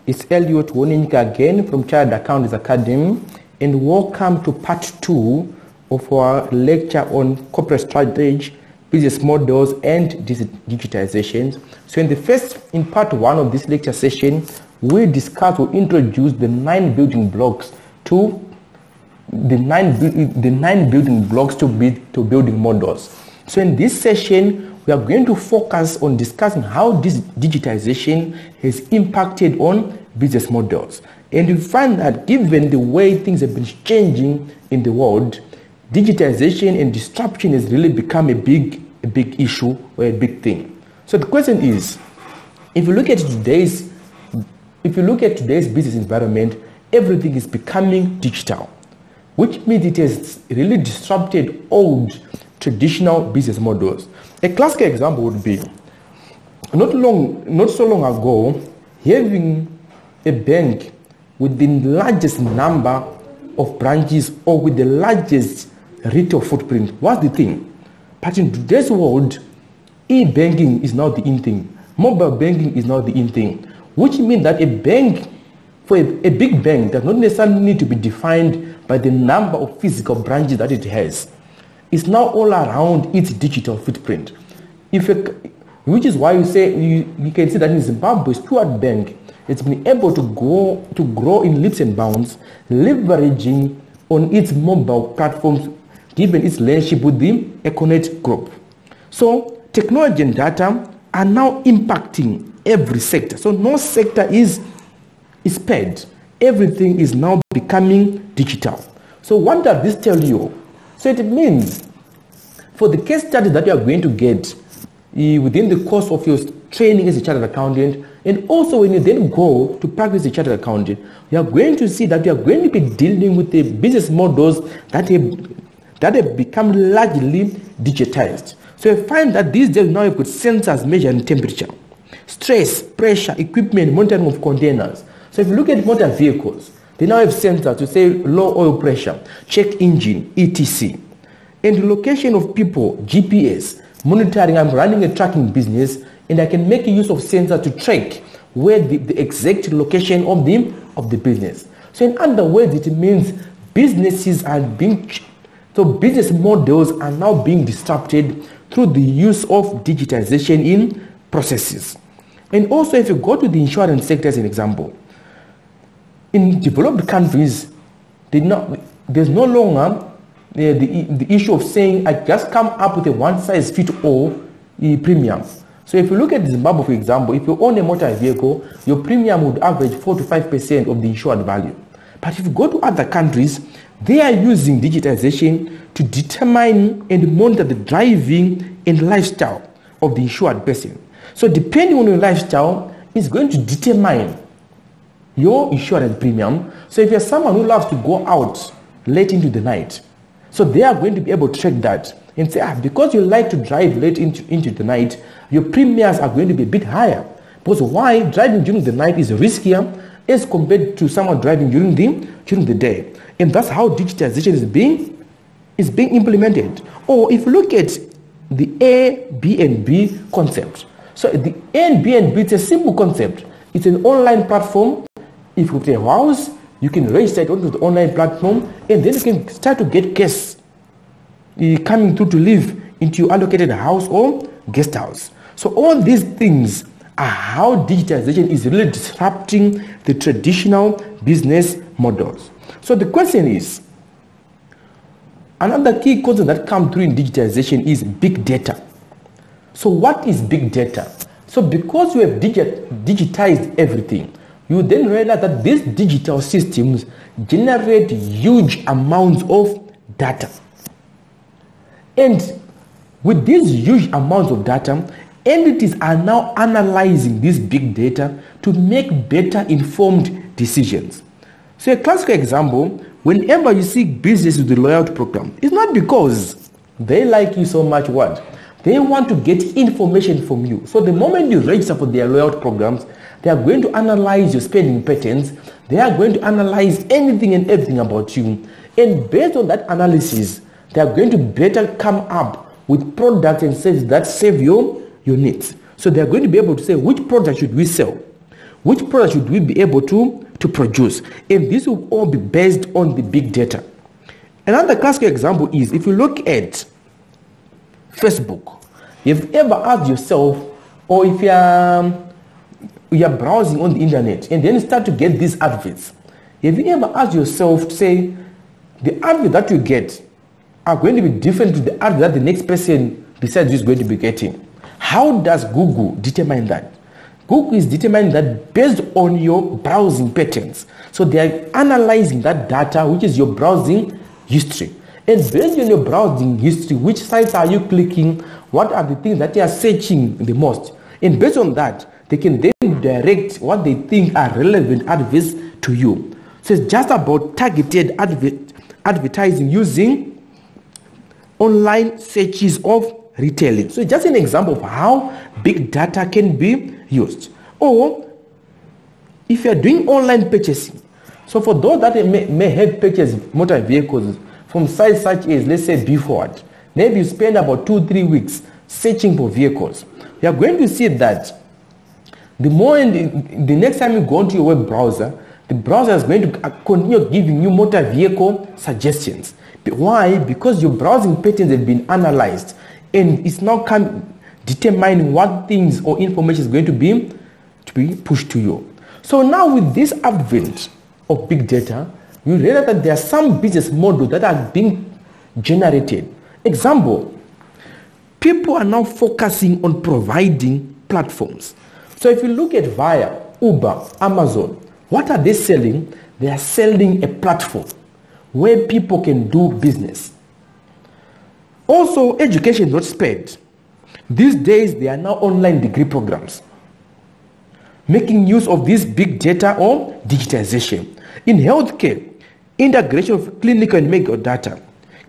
It's Elliot Woninka again from Child Accountants Academy, and welcome to part 2 of our lecture on corporate strategy, business models, and digitizations. So in part 1 of this lecture session, we introduce the 9 building blocks to building models. So in this session, we are going to focus on discussing how this digitization has impacted on business models. And you find that given the way things have been changing in the world, digitization and disruption has really become a big issue or a big thing. So the question is, if you look at today's business environment, everything is becoming digital, which means it has really disrupted old traditional business models. A classic example would be, not so long ago, having a bank with the largest number of branches or with the largest retail footprint was the thing. But in today's world, e-banking is now the in thing. Mobile banking is now the in thing, which means that a bank, for a big bank, does not necessarily need to be defined by the number of physical branches that it has. It's now all around its digital footprint. Which is why you can see that in Zimbabwe, Stuart Bank has been able to grow in leaps and bounds, leveraging on its mobile platforms, given its relationship with the Econet Group. So technology and data are now impacting every sector. So no sector is spared. Everything is now becoming digital. So what does this tell you? So it means for the case study that you are going to get within the course of your training as a chartered accountant, and also when you then go to practice as a chartered accountant, you are going to see that you are going to be dealing with the business models that have become largely digitized. So you find that these days now you've got sensors measuring temperature, stress, pressure, equipment, monitoring of containers. So if you look at motor vehicles, they now have sensors to say low oil pressure, check engine, etc. And the location of people, GPS, monitoring. I'm running a tracking business, and I can make use of sensor to track where the exact location of the business. So in other words, it means business models are now being disrupted through the use of digitization in processes. And also, if you go to the insurance sector as an example, in developed countries, there's no longer the issue of saying I just come up with a one-size-fits-all premium. So if you look at Zimbabwe, for example, if you own a motor vehicle, your premium would average 4 to 5% of the insured value. But if you go to other countries, they are using digitization to determine and monitor the driving and lifestyle of the insured person. So depending on your lifestyle, it's going to determine your insurance premium. So if you're someone who loves to go out late into the night, so they are going to be able to track that and say, because you like to drive late into the night, your premiums are going to be a bit higher. Because why? Driving during the night is riskier as compared to someone driving during the day. And that's how digitization is being implemented. Or if you look at the Airbnb concept. So the Airbnb, it's a simple concept. It's an online platform. If you have a house, you can register it onto the online platform, and then you can start to get guests coming through to live into your allocated house or guest house. So all these things are how digitization is really disrupting the traditional business models. So the question is, another key concept that comes through in digitization is big data. So what is big data? So because you have digitized everything, you then realize that these digital systems generate huge amounts of data. And with these huge amounts of data, entities are now analyzing this big data to make better informed decisions. So a classic example, whenever you see business with the loyalty program, it's not because they like you so much. What? They want to get information from you. So the moment you register for their loyalty programs, they are going to analyze your spending patterns. They are going to analyze anything and everything about you. And based on that analysis, they are going to better come up with products and services that serve your needs. So they are going to be able to say, which product should we sell? which product should we be able to produce? And this will all be based on the big data. Another classic example is if you look at Facebook. You've ever asked yourself, or if you're browsing on the internet and then you start to get these adverts, have you ever asked yourself to say, the advert that you get are going to be different to the advert that the next person besides you is going to be getting? How does Google determine that? Google is determining that based on your browsing patterns. So they are analyzing that data, which is your browsing history. And based on your browsing history, which sites are you clicking? What are the things that you are searching the most? And based on that, they can then direct what they think are relevant adverts to you. So it's just about targeted advertising using online searches of retailing. So just an example of how big data can be used. Or if you are doing online purchasing, so for those that may have purchased motor vehicles from sites such as, let's say, Beford, maybe you spend about 2-3 weeks searching for vehicles. You are going to see that the next time you go into your web browser, the browser is going to continue giving you motor vehicle suggestions. Why? Because your browsing patterns have been analyzed and it's now determining what things or information is going to be pushed to you. So now with this advent of big data, you realize that there are some business models that are being generated. Example, people are now focusing on providing platforms. So if you look at Via, Uber, Amazon, what are they selling? They are selling a platform where people can do business. Also, education is not spared. These days, there are now online degree programs making use of this big data or digitization. In healthcare, integration of clinical and medical data,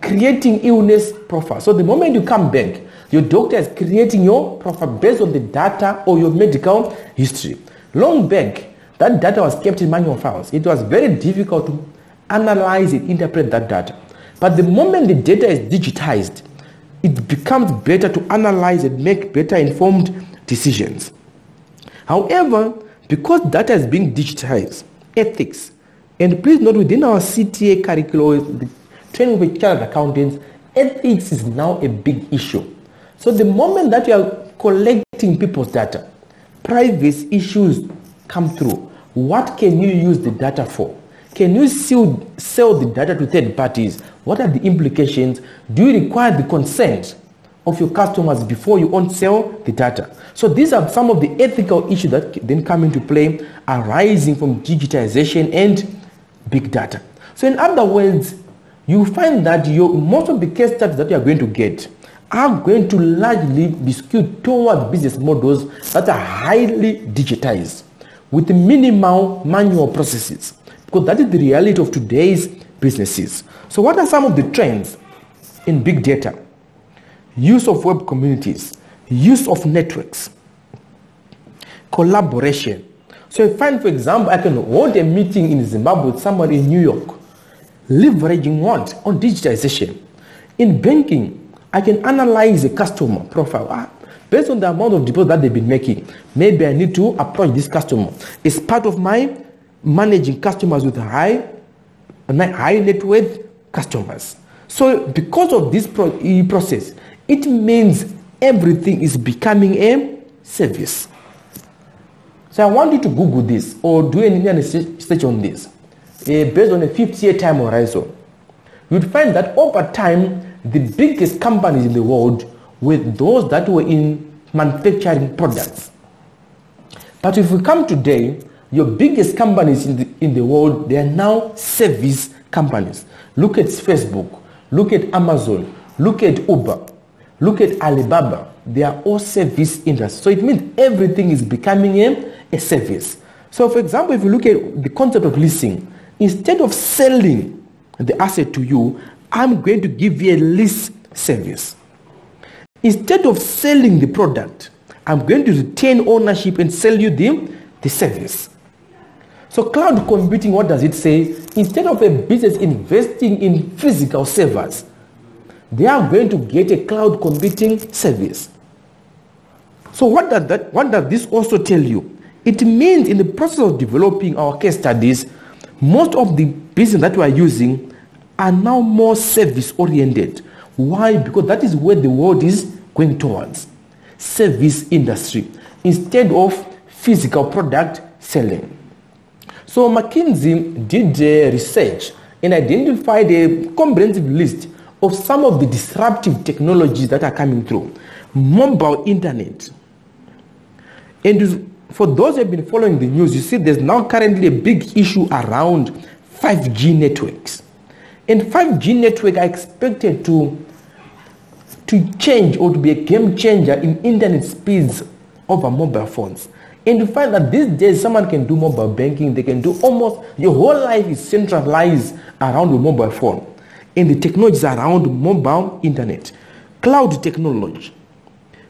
creating illness profiles. So the moment you come back, your doctor is creating your profile based on the data or your medical history. Long back, that data was kept in manual files. It was very difficult to analyze and interpret that data. But the moment the data is digitized, it becomes better to analyze and make better informed decisions. However, because data is being digitized, ethics, and please note within our CTA curriculum, the training of chartered accountants, ethics is now a big issue. So the moment that you are collecting people's data, privacy issues come through. What can you use the data for? Can you sell the data to third parties? What are the implications? Do you require the consent of your customers before you sell the data? So these are some of the ethical issues that then come into play arising from digitization and big data. So in other words, you find that most of the case studies that you are going to get are going to largely be skewed towards business models that are highly digitized with minimal manual processes, because that is the reality of today's businesses. So what are some of the trends in big data? Use of web communities, use of networks, collaboration. So you find, for example, I can hold a meeting in Zimbabwe with somebody in New York, leveraging what? On digitization. In banking, I can analyze a customer profile. Based on the amount of deposits that they've been making, maybe I need to approach this customer. It's part of my managing customers with high net worth customers. So because of this process, it means everything is becoming a service. So I want you to Google this or do any research on this based on a 50-year time horizon. You'd find that over time, the biggest companies in the world were those that were in manufacturing products. But if we come today, your biggest companies in the world, they are now service companies. Look at Facebook, look at Amazon, look at Uber, look at Alibaba. They are all service industries. So it means everything is becoming a service. So for example, if you look at the concept of leasing, instead of selling the asset to you, I'm going to give you a lease service. Instead of selling the product, I'm going to retain ownership and sell you the service. So cloud computing, what does it say? Instead of a business investing in physical servers, they are going to get a cloud computing service. So what does this also tell you? It means in the process of developing our case studies, most of the business that we are using are now more service-oriented. Why? Because that is where the world is going towards. Service industry instead of physical product selling. So McKinsey did research and identified a comprehensive list of some of the disruptive technologies that are coming through. Mobile internet. And for those who have been following the news, you see there's now currently a big issue around 5G networks. And 5G networks are expected to change or to be a game changer in internet speeds over mobile phones. And you find that these days someone can do mobile banking, they can do almost, your whole life is centralized around the mobile phone. And the technologies around mobile internet. Cloud technology.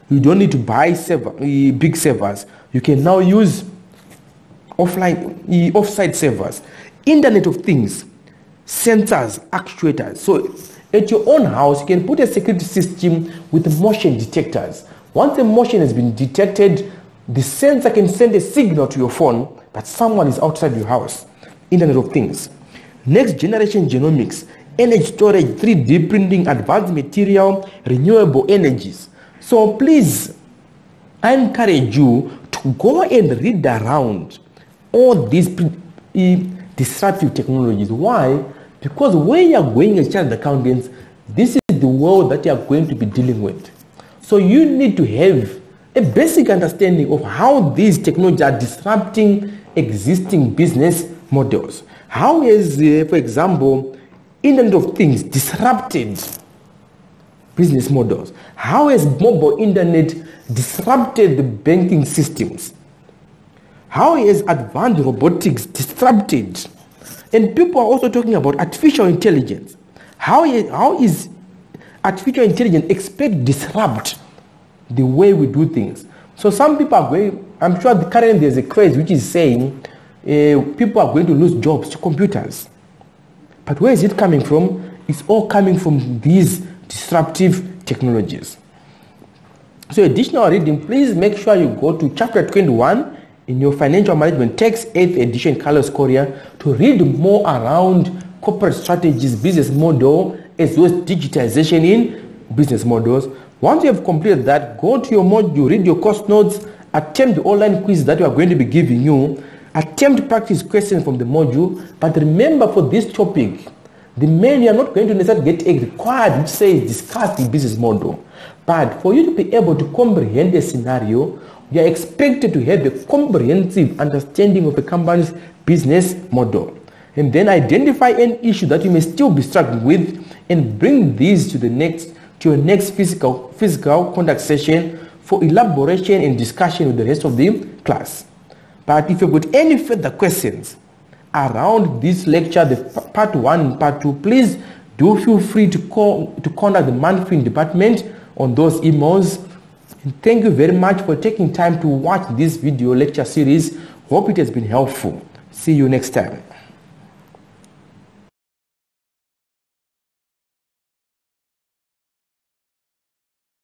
You don't need to buy big servers. You can now use offsite servers. Internet of Things, sensors, actuators. So at your own house, you can put a security system with motion detectors. Once a motion has been detected, the sensor can send a signal to your phone that someone is outside your house. Internet of Things. Next generation genomics, energy storage, 3D printing, advanced material, renewable energies. So please, I encourage you to go and read around all these disruptive technologies. Why? Because when you are going as chartered accountants, this is the world that you are going to be dealing with. So you need to have a basic understanding of how these technologies are disrupting existing business models. How is, for example, Internet of Things disrupted business models? How has mobile internet disrupted the banking systems? How is advanced robotics disrupted? And people are also talking about artificial intelligence. How is artificial intelligence expected to disrupt the way we do things? So some people are going, I'm sure currently there's a craze which is saying people are going to lose jobs to computers. But where is it coming from? It's all coming from these disruptive technologies. So additional reading, please make sure you go to chapter 21 in your Financial Management Text 8th edition, Carlos Correa, to read more around corporate strategies, business model, as well as digitization in business models. Once you have completed that, go to your module, read your course notes, attempt the online quiz that we are going to be giving you, attempt practice questions from the module. But remember, for this topic, the main, you are not going to necessarily get a required which says discuss the business model. But for you to be able to comprehend a scenario, you are expected to have a comprehensive understanding of a company's business model. And then identify an issue that you may still be struggling with and bring these to your next physical contact session for elaboration and discussion with the rest of the class. But if you've got any further questions around this lecture, the part 1 and part 2, please do feel free to contact the Manfin department on those emails. And thank you very much for taking time to watch this video lecture series. Hope it has been helpful. See you next time.